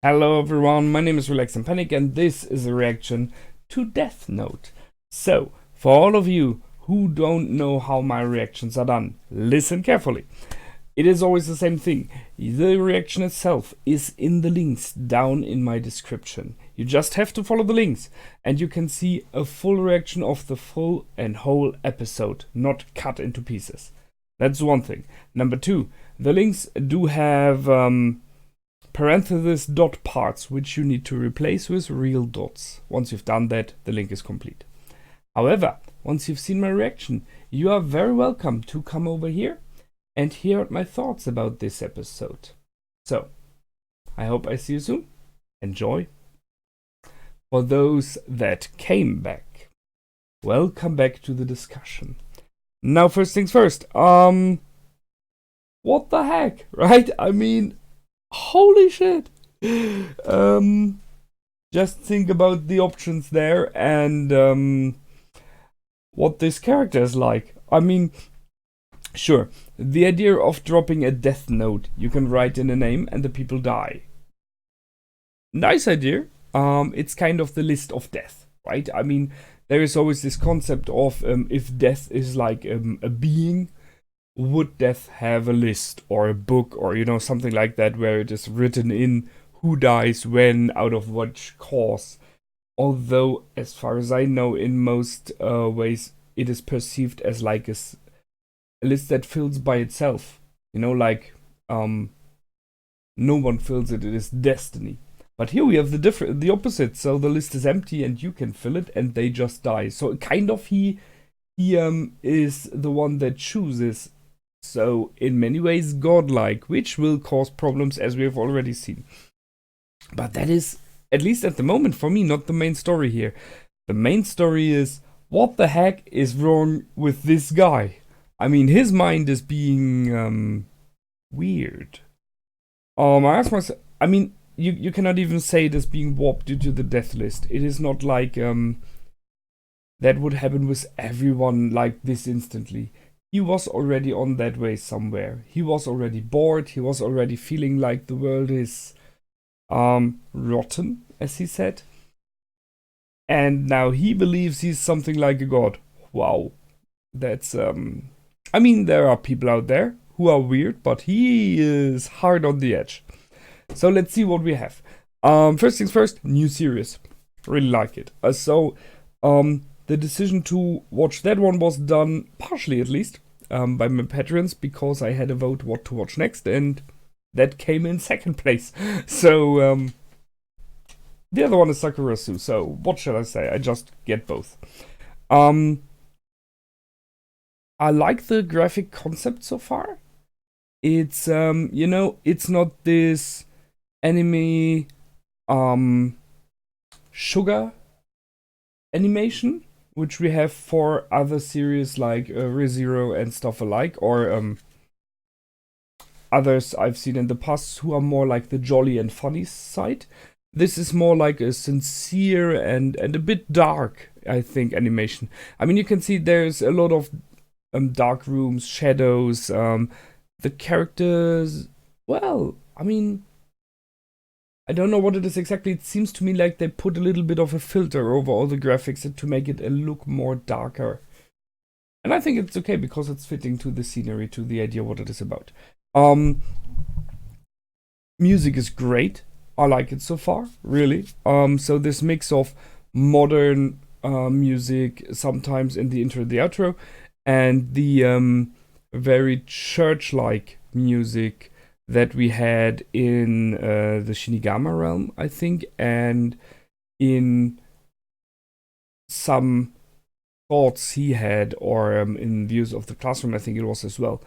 Hello everyone, my name is Relax and Panic and this is a reaction to Death Note. So, for all of you who don't know how my reactions are done, listen carefully. It is always the same thing. The reaction itself is in the links down in my description. You just have to follow the links and you can see a full reaction of the full and whole episode, not cut into pieces. That's one thing. Number two, the links do have parenthesis dot parts, which you need to replace with real dots. Once you've done that, the link is complete. However, once you've seen my reaction, you are very welcome to come over here and hear out my thoughts about this episode. So, I hope I see you soon. Enjoy. For those that came back, welcome back to the discussion. Now, first things first, what the heck, right? I mean, holy shit. Just think about the options there and what this character is like. I mean, sure, the idea of dropping a death note, you can write in a name and the people die. Nice idea. It's kind of the list of death, right? I mean, there is always this concept of if death is like a being, would death have a list or a book or, something like that where it is written in who dies when, out of which cause. Although, as far as I know, in most ways, it is perceived as like a list that fills by itself. Like no one fills it, it is destiny. But here we have the opposite, so the list is empty and you can fill it and they just die. So kind of he is the one that chooses. So in many ways godlike, which will cause problems as we have already seen. But that is, at least at the moment for me, not the main story here. The main story is, what the heck is wrong with this guy? I mean, his mind is being weird. I ask myself, I mean, you cannot even say it is being warped due to the death list. It is not like that would happen with everyone like this instantly. He was already on that way somewhere. He was already bored. He was already feeling like the world is rotten, as he said. And now he believes he's something like a god. Wow. That's I mean, there are people out there who are weird, but he is hard on the edge. So let's see what we have. First things first, new series. Really like it. The decision to watch that one was done, partially at least, by my patrons, because I had a vote what to watch next, and that came in second place. So, the other one is Sakurasu, so what shall I say? I just get both. I like the graphic concept so far. It's, it's not this anime, sugar animation, which we have for other series like ReZero and stuff alike, or others I've seen in the past who are more like the jolly and funny side. This is more like a sincere and a bit dark, I think, animation. I mean, you can see there's a lot of dark rooms, shadows, the characters, well, I mean, I don't know what it is exactly. It seems to me like they put a little bit of a filter over all the graphics to make it look more darker. And I think it's okay because it's fitting to the scenery, to the idea what it is about. Music is great. I like it so far, really. So this mix of modern music, sometimes in the intro and the outro, and the very church-like music that we had in the Shinigama realm, I think, and in some thoughts he had, or in views of the classroom, I think it was as well,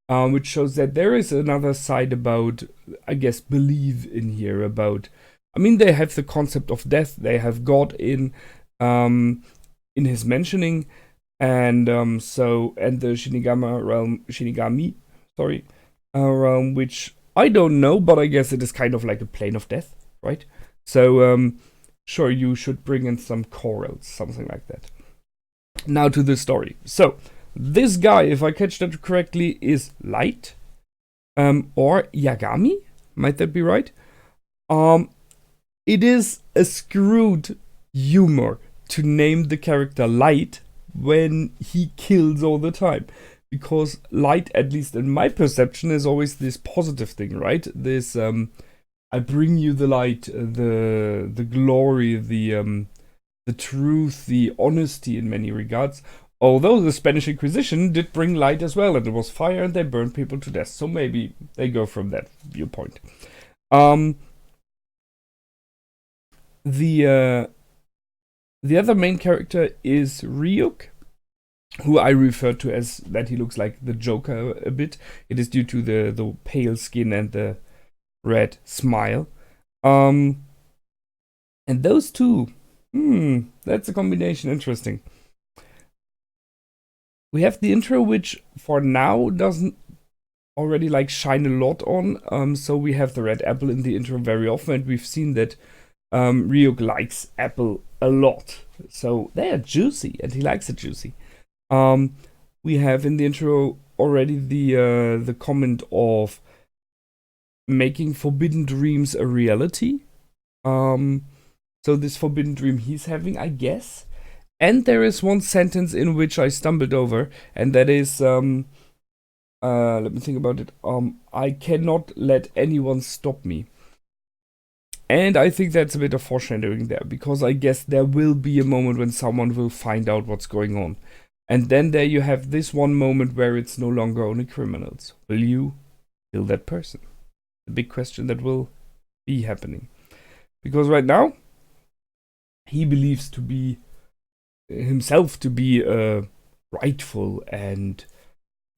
which shows that there is another side about, I guess, belief in here about, I mean, they have the concept of death, they have God in his mentioning, and and the Shinigami realm, which I don't know, but I guess it is kind of like a plane of death, right? So, sure, you should bring in some chorals, something like that. Now to the story. So, this guy, if I catch that correctly, is Light, or Yagami, might that be right? it is a screwed humor to name the character Light when he kills all the time. Because light, at least in my perception, is always this positive thing, right? This I bring you the light, the glory, the truth, the honesty in many regards. Although the Spanish Inquisition did bring light as well, and it was fire, and they burned people to death. So maybe they go from that viewpoint. The other main character is Ryuk, who I refer to as that he looks like the Joker a bit. It is due to the pale skin and the red smile. And those two, that's a combination interesting. We have the intro, which for now doesn't already like shine a lot on. So we have the red apple in the intro very often, and we've seen that Ryuk likes apple a lot. So they are juicy, and he likes it juicy. We have in the intro already the comment of making forbidden dreams a reality. So this forbidden dream he's having, I guess. And there is one sentence in which I stumbled over, and that is, let me think about it. I cannot let anyone stop me. And I think that's a bit of foreshadowing there, because I guess there will be a moment when someone will find out what's going on. And then there you have this one moment where it's no longer only criminals. Will you kill that person? The big question that will be happening. Because right now, he believes to be himself to be rightful and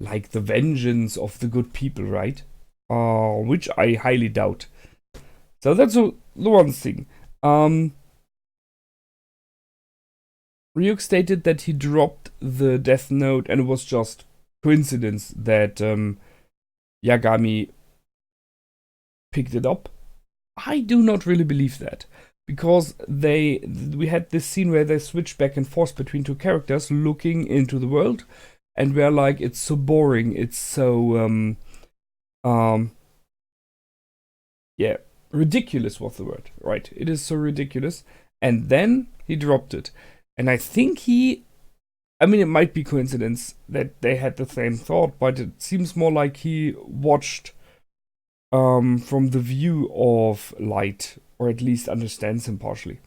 like the vengeance of the good people, right? Which I highly doubt. So that's the one thing. Ryuk stated that he dropped the Death Note and it was just coincidence that Yagami picked it up. I do not really believe that. Because we had this scene where they switched back and forth between two characters looking into the world, and we're like, it's so boring, it's so yeah, ridiculous was the word, right? It is so ridiculous. And then he dropped it. And I think it might be coincidence that they had the same thought, but it seems more like he watched from the view of Light, or at least understands him partially.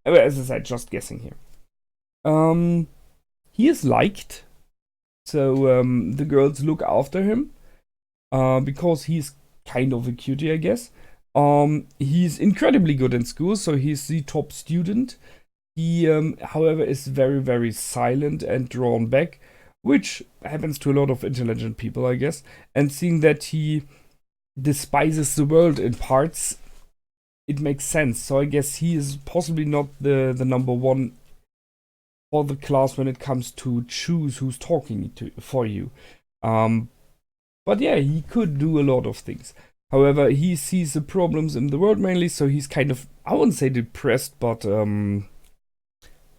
As I said, just guessing here. He is liked, so the girls look after him because he's kind of a cutie, I guess. He's incredibly good in school, so he's the top student. He, however, is very, very silent and drawn back, which happens to a lot of intelligent people, I guess. And seeing that he despises the world in parts, it makes sense. So I guess he is possibly not the number one for the class when it comes to choose who's talking for you. But yeah, he could do a lot of things. However, he sees the problems in the world mainly, so he's kind of, I wouldn't say depressed, but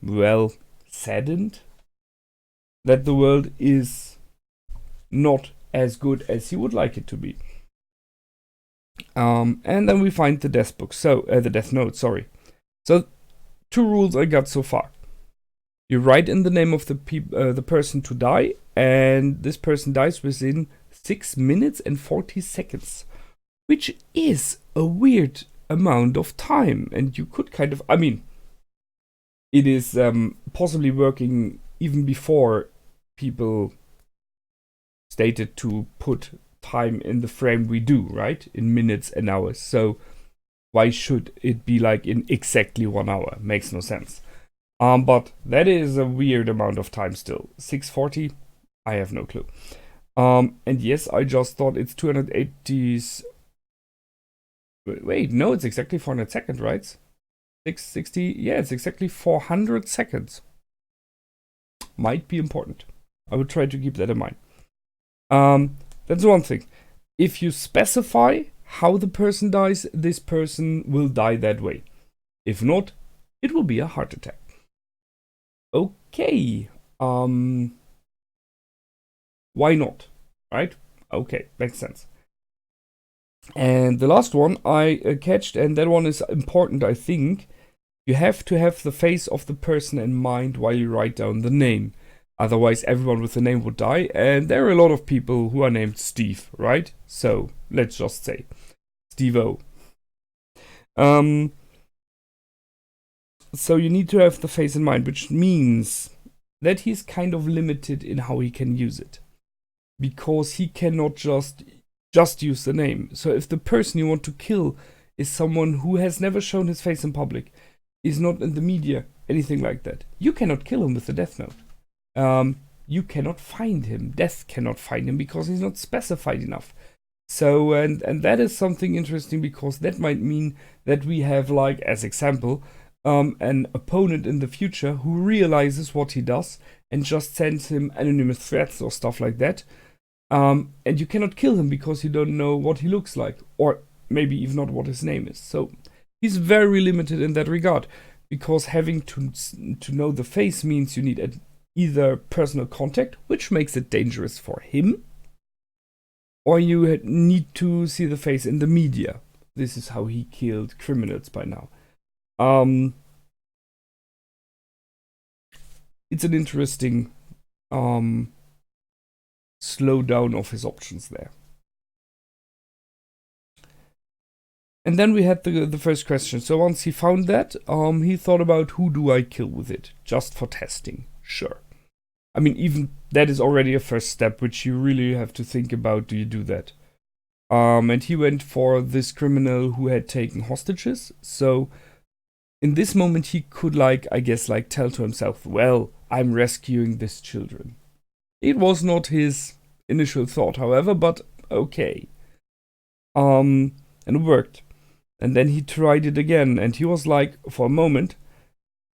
well, saddened that the world is not as good as he would like it to be. And then we find the death book. So the Death Note. Sorry. So 2 rules I got so far. You write in the name of the person to die, and this person dies within 6 minutes and 40 seconds, which is a weird amount of time. And you could kind of, it is possibly working even before people stated to put time in the frame we do, right? In minutes and hours. So why should it be like in exactly 1 hour? Makes no sense. But that is a weird amount of time still. 640? I have no clue. And yes, I just thought it's 280s. Wait, no, it's exactly 400 seconds, right? 660, yeah, it's exactly 400 seconds. Might be important. I would try to keep that in mind. That's one thing. If you specify how the person dies, this person will die that way. If not, it will be a heart attack. Okay. Why not? Right? Okay, makes sense. And the last one I catched, and that one is important, I think. You have to have the face of the person in mind while you write down the name. Otherwise, everyone with the name would die, and there are a lot of people who are named Steve, right? So, let's just say Steve-O. So you need to have the face in mind, which means that he's kind of limited in how he can use it. Because he cannot just use the name. So if the person you want to kill is someone who has never shown his face in public, is not in the media, anything like that, you cannot kill him with the Death Note. You cannot find him. Death cannot find him because he's not specified enough. So, and that is something interesting, because that might mean that we have, like, as example, an opponent in the future who realizes what he does and just sends him anonymous threats or stuff like that. And you cannot kill him because you don't know what he looks like, or maybe even not what his name is. So he's very limited in that regard, because having to know the face means you need either personal contact, which makes it dangerous for him, or you need to see the face in the media. This is how he killed criminals by now. It's an interesting slowdown of his options there. And then we had the first question. So once he found that, he thought about, who do I kill with it? Just for testing. Sure. I mean, even that is already a first step, which you really have to think about. Do you do that? And he went for this criminal who had taken hostages. So in this moment, he could, like, I guess, like, tell to himself, well, I'm rescuing these children. It was not his initial thought, however, but okay. And it worked. And then he tried it again, and he was like, for a moment,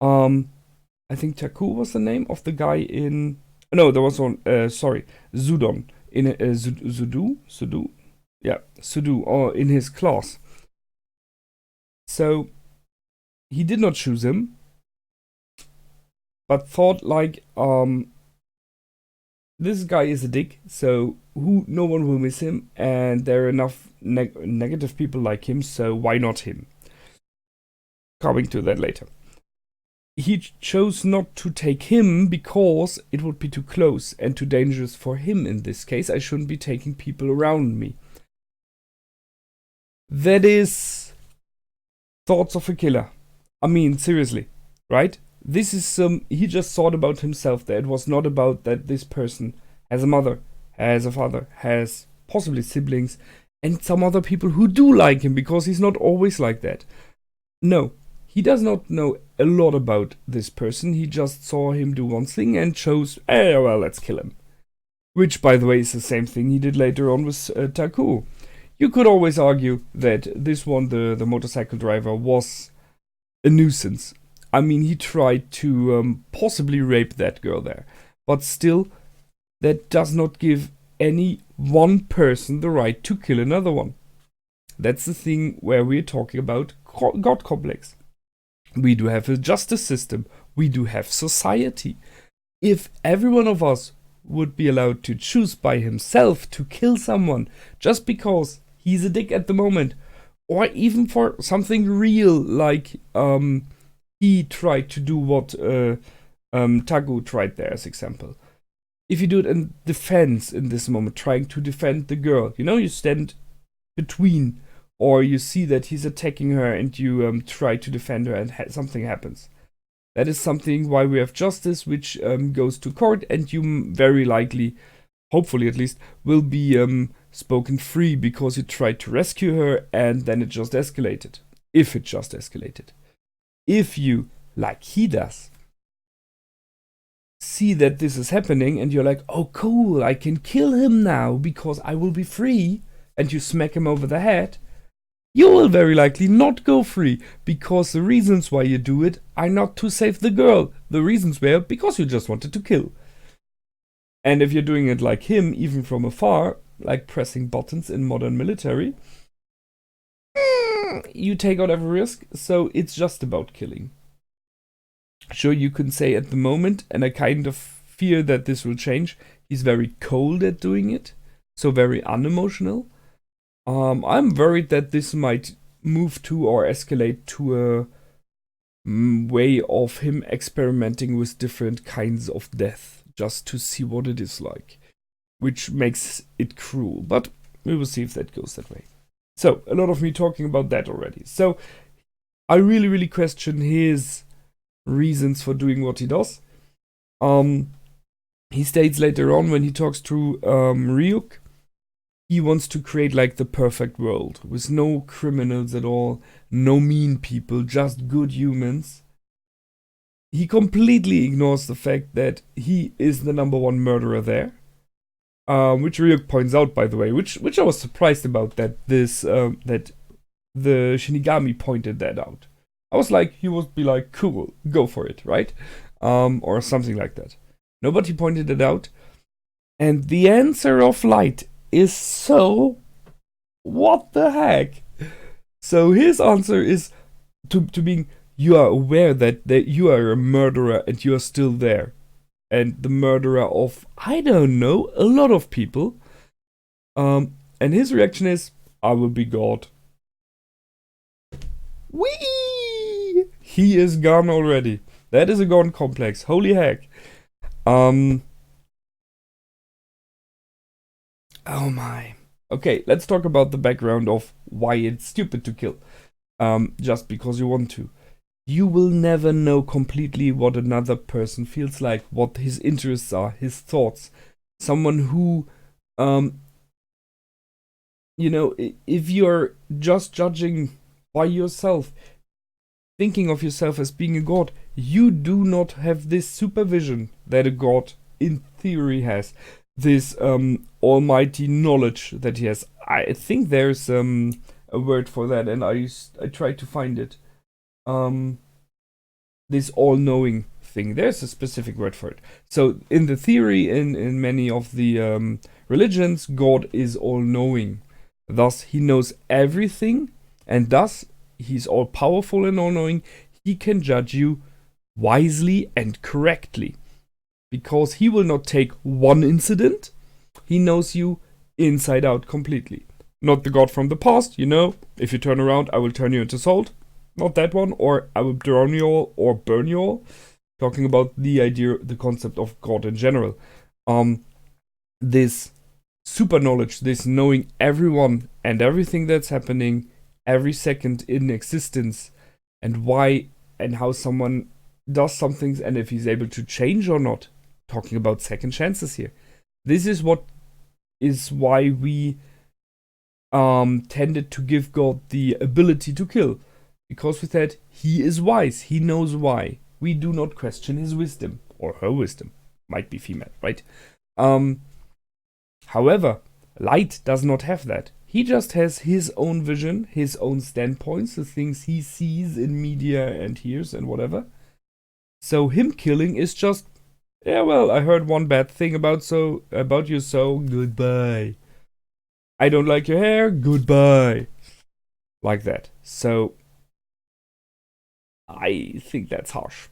I think Taku was the name of the guy in... No, there was one, Zudon. In Sudu? Yeah, Sudu, or in his class. So, he did not choose him, but thought, like, this guy is a dick, so no one will miss him, and there are enough negative people like him, so why not him? Coming to that later. He chose not to take him because it would be too close and too dangerous for him in this case. I shouldn't be taking people around me. That is thoughts of a killer. I mean, seriously, right? This is he just thought about himself there. It was not about that this person has a mother, has a father, has possibly siblings, and some other people who do like him, because he's not always like that. No, he does not know a lot about this person. He just saw him do one thing and chose, well, let's kill him. Which, by the way, is the same thing he did later on with Taku. You could always argue that this one, the motorcycle driver, was a nuisance. I mean, he tried to possibly rape that girl there. But still, that does not give any one person the right to kill another one. That's the thing where we're talking about God complex. We do have a justice system. We do have society. If every one of us would be allowed to choose by himself to kill someone just because he's a dick at the moment, or even for something real, like he tried to do what Tagu tried there as example. If you do it in defense in this moment, trying to defend the girl, you stand between, or you see that he's attacking her and you try to defend her and something happens. That is something why we have justice, which goes to court, and you very likely, hopefully at least, will be spoken free because you tried to rescue her and then it just escalated. If it just escalated. If you, like he does, see that this is happening and you're like, oh cool, I can kill him now because I will be free, and you smack him over the head, you will very likely not go free, because the reasons why you do it are not to save the girl. The reasons were because you just wanted to kill. And if you're doing it like him, even from afar, like pressing buttons in modern military, you take out every risk, so it's just about killing. Sure, you can say at the moment, and I kind of fear that this will change, he's very cold at doing it, so very unemotional. I'm worried that this might move to or escalate to a way of him experimenting with different kinds of death, just to see what it is like, which makes it cruel. But we will see if that goes that way. So, a lot of me talking about that already. So, I really, really question his reasons for doing what he does. He states later on when he talks to Ryuk, he wants to create like the perfect world with no criminals at all, no mean people, just good humans. He completely ignores the fact that he is the number one murderer there, which Ryuk points out, by the way, which I was surprised about that that the Shinigami pointed that out. I was like, he would be like, cool, go for it, right? Or something like that. Nobody pointed it out. And the answer of Light is so... what the heck? So his answer is to being, you are aware that you are a murderer and you are still there. And the murderer of, I don't know, a lot of people. And his reaction is, I will be God. Whee! He is gone already. That is a gone complex. Holy heck. Oh my. Okay, let's talk about the background of why it's stupid to kill. Just because you want to. You will never know completely what another person feels like, what his interests are, his thoughts. Someone who, you know, if you're just judging by yourself, thinking of yourself as being a god, you do not have this supervision that a god in theory has. This almighty knowledge that he has. I think there's a word for that, and I tried to find it. This all-knowing thing. There's a specific word for it. So in the theory, in many of the religions, God is all-knowing. Thus, he knows everything, and thus, he's all-powerful and all-knowing. He can judge you wisely and correctly. Because he will not take one incident, he knows you inside out completely. Not the god from the past, you know, if you turn around, I will turn you into salt. Not that one, or I will drown you all, or burn you all. Talking about the idea, the concept of God in general. This super knowledge, this knowing everyone and everything that's happening every second in existence, and why and how someone does some things, and if he's able to change or not. Talking about second chances here. This is why we tended to give God the ability to kill. Because with that, he is wise. He knows why. We do not question his wisdom. Or her wisdom. Might be female, right? However, Light does not have that. He just has his own vision, his own standpoints, the things he sees in media and hears and whatever. So him killing is just, yeah, well, I heard one bad thing about you, so goodbye. I don't like your hair, goodbye. Like that. So I think that's harsh.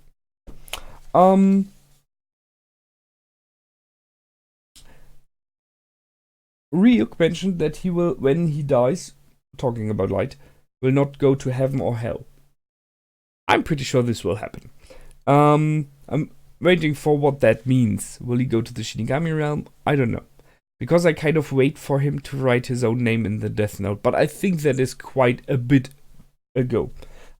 Ryuk mentioned that he will, when he dies, talking about Light, will not go to heaven or hell. I'm pretty sure this will happen. I'm waiting for what that means. Will he go to the Shinigami realm? I don't know. Because I kind of wait for him to write his own name in the Death Note, but I think that is quite a bit ago.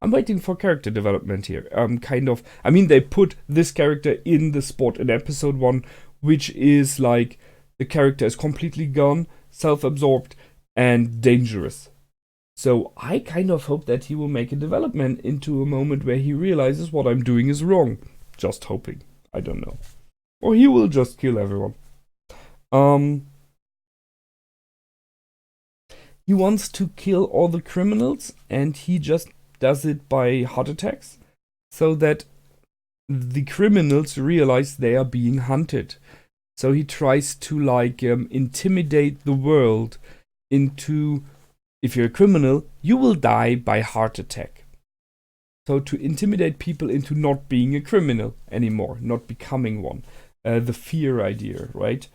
I'm waiting for character development here. I mean, they put this character in the spot in episode 1, which is like, the character is completely gone, self-absorbed, and dangerous. So I kind of hope that he will make a development into a moment where he realizes what I'm doing is wrong. Just hoping. I don't know. Or he will just kill everyone. He wants to kill all the criminals, and he just does it by heart attacks, so that the criminals realize they are being hunted. So he tries to intimidate the world into, if you're a criminal, you will die by heart attack. So to intimidate people into not being a criminal anymore, not becoming one. The fear idea, right?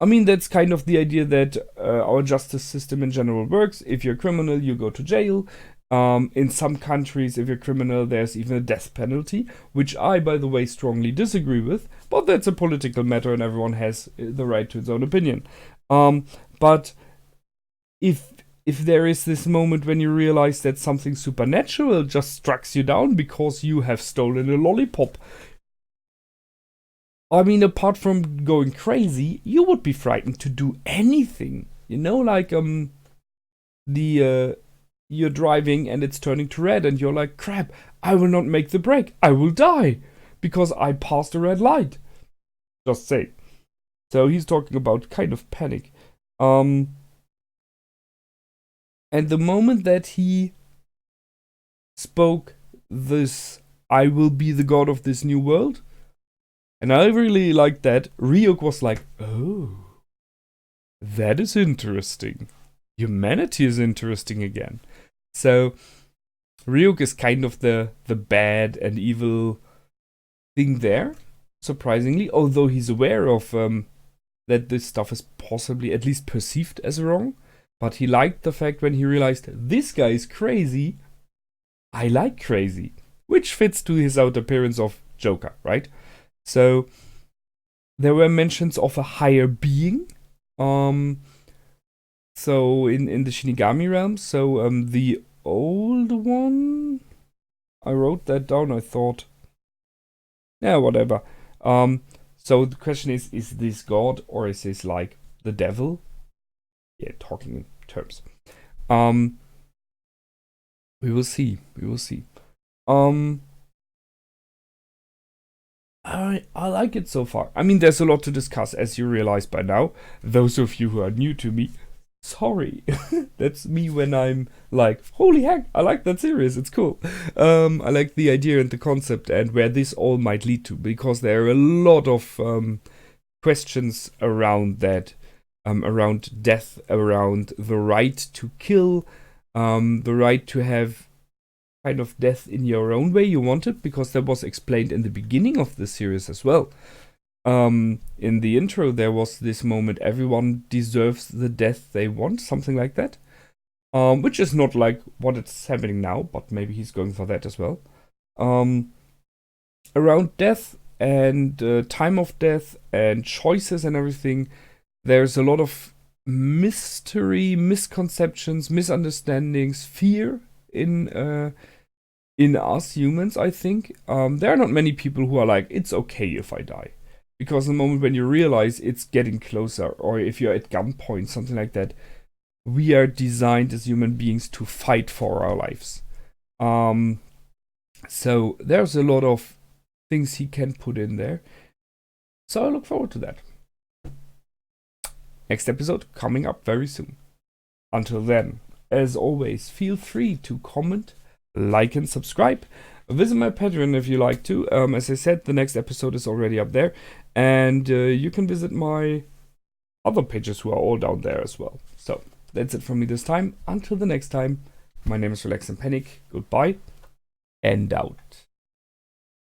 I mean, that's kind of the idea that our justice system in general works. If you're a criminal, you go to jail. In some countries, if you're a criminal, there's even a death penalty, which I, by the way, strongly disagree with. But that's a political matter, and everyone has the right to his own opinion. But if there is this moment when you realize that something supernatural just strikes you down because you have stolen a lollipop, I mean, apart from going crazy, you would be frightened to do anything. You know, like you're driving and it's turning to red, and you're like, crap, I will not make the brake. I will die because I passed a red light. Just say. So he's talking about kind of panic. And the moment that he spoke this, I will be the god of this new world, and I really liked that, Ryuk was like, oh, that is interesting. Humanity is interesting again. So Ryuk is kind of the bad and evil thing there, surprisingly, although he's aware of that this stuff is possibly at least perceived as wrong. But he liked the fact when he realized this guy is crazy, I like crazy, which fits to his out appearance of Joker, right? So there were mentions of a higher being. So in the Shinigami realm, so the old one, I wrote that down. I thought, yeah, whatever. So the question is this God or is this like the devil? Yeah, talking in terms. We will see. We will see. I like it so far. I mean, there's a lot to discuss, as you realize by now. Those of you who are new to me, sorry. That's me when I'm like, holy heck, I like that series, it's cool. I like the idea and the concept and where this all might lead to, because there are a lot of questions around that, around death, around the right to kill, the right to have kind of death in your own way you want it, because that was explained in the beginning of the series as well. In the intro, there was this moment, everyone deserves the death they want, something like that. Which is not like what it's happening now, but maybe he's going for that as well. Around death and time of death and choices and everything, there's a lot of mystery, misconceptions, misunderstandings, fear in us humans, I think. There are not many people who are like, it's okay if I die. Because the moment when you realize it's getting closer, or if you're at gunpoint, something like that, we are designed as human beings to fight for our lives. So there's a lot of things he can put in there. So I look forward to that. Next episode coming up very soon. Until then, as always, feel free to comment, like, and subscribe. Visit my Patreon if you like to. As I said, the next episode is already up there. And you can visit my other pages who are all down there as well. So that's it from me this time. Until the next time, my name is Relax and Panic. Goodbye and out.